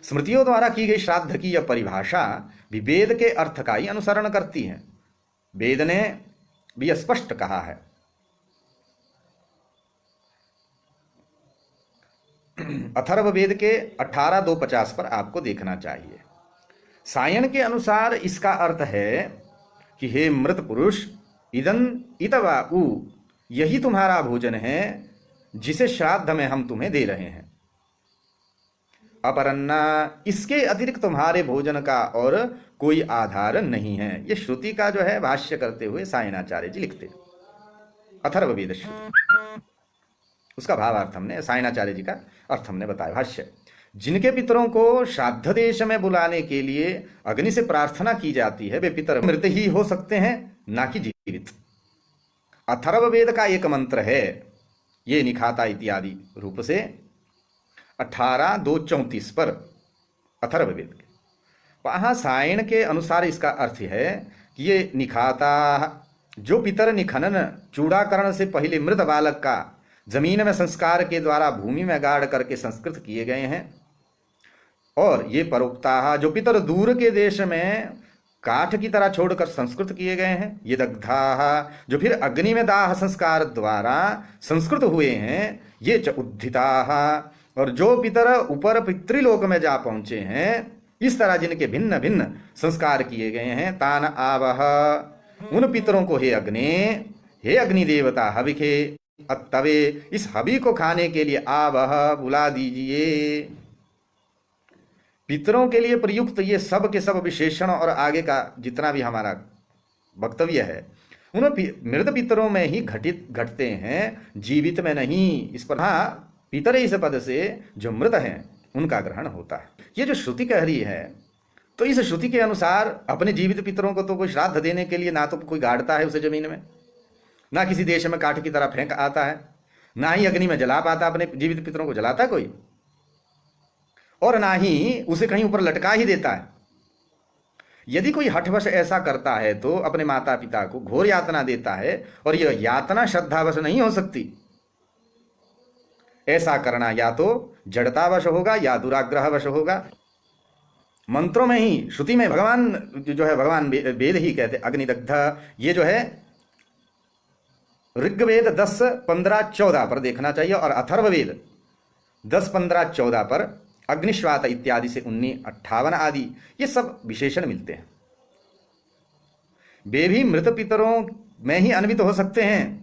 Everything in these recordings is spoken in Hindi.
स्मृतियों द्वारा की गई श्राद्ध की यह परिभाषा भी वेद के अर्थ का ही अनुसरण करती है। वेद ने भी स्पष्ट कहा है। अथर्ववेद के 18:250 पर आपको देखना चाहिए। सायन के अनुसार इसका अर्थ है कि हे मृत पुरुष, इदं इतवा उ, यही तुम्हारा भोजन है जिसे श्राद्ध में हम तुम्हें दे रहे हैं। अपरन्ना, इसके अतिरिक्त तुम्हारे भोजन का और कोई आधार नहीं है। ये श्रुति का जो है भाष्य करते हुए सायणाचार्य जी लिखते। अथर्ववेद श्रुति, उसका भावार्थ हमने, सायणाचार्य जी का अर्थ हमने बताया। भाष्य, जिनके पितरों को श्राद्ध देश में बुलाने के लिए अग्नि से प्रार्थना की जाती है, वे पितर मृत ही हो सकते हैं, ना कि जीवित। अथर्ववेद का एक मंत्र है, ये निखाता इत्यादि रूप से 18:234 पर अथर्ववेद के। वहाँ सायण के अनुसार इसका अर्थ है कि ये निखाता, जो पितर निखनन चूड़ाकरण से पहले मृत बालक का जमीन में संस्कार के द्वारा भूमि में गाड़ करके संस्कृत किए गए हैं, और ये परोक्ता, जो पितर दूर के देश में काठ की तरह छोड़कर संस्कृत किए गए हैं, ये दग्धा, जो फिर अग्नि में दाह संस्कार द्वारा संस्कृत हुए हैं, ये च उद्धिता, और जो पितर ऊपर पितृलोक में जा पहुंचे हैं, इस तरह जिनके भिन्न भिन्न संस्कार किए गए हैं, तान आवह, उन पितरों को हे अग्नि देवता हविखे अत्तवे, इस हवि को खाने के लिए आवह, बुला दीजिए। पितरों के लिए प्रयुक्त ये सब के सब विशेषण और आगे का जितना भी हमारा वक्तव्य है, उन मृत पितरों में ही घटते हैं, जीवित में नहीं। इस पर हाँ, पितर इस पद से जो मृत हैं उनका ग्रहण होता है। ये जो श्रुति कह रही है, तो इस श्रुति के अनुसार अपने जीवित पितरों को तो कोई श्राद्ध देने के लिए ना तो कोई गाड़ता है उसे जमीन में, ना किसी देश में काठ की तरह फेंक आता है, ना ही अग्नि में जला पाता अपने जीवित पितरों को, जलाता कोई, और ना ही उसे कहीं ऊपर लटका ही देता है। यदि कोई हठवश ऐसा करता है तो अपने माता पिता को घोर यातना देता है, और यह यातना श्रद्धावश नहीं हो सकती। ऐसा करना या तो जड़तावश होगा या दुराग्रहवश होगा। मंत्रों में ही, श्रुति में भगवान जो है, भगवान वेद ही कहते अग्निदग्ध। ये जो है ऋग्वेद 10:15-14 पर देखना चाहिए, और अथर्ववेद 10:15-14 पर अग्निश्वात इत्यादि से 19:58 आदि ये सब विशेषण मिलते हैं। वे भी मृत पितरों में ही अन्वित हो सकते हैं,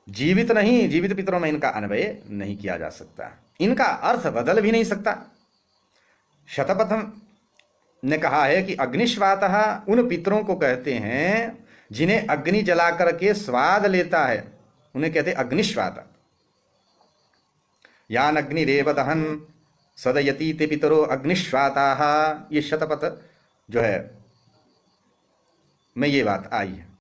जीवित नहीं। जीवित पितरों में इनका अन्वय नहीं किया जा सकता, इनका अर्थ बदल भी नहीं सकता। शतपथ ने कहा है कि अग्निश्वातः उन पितरों को कहते हैं जिन्हें अग्नि जला करके स्वाद लेता है, उन्हें कहते अग्निश्वात। यान अग्निरेव दहन सदयति ते पितरो अग्निश्वाताः, ये शतपथ जो है में ये बात आई है।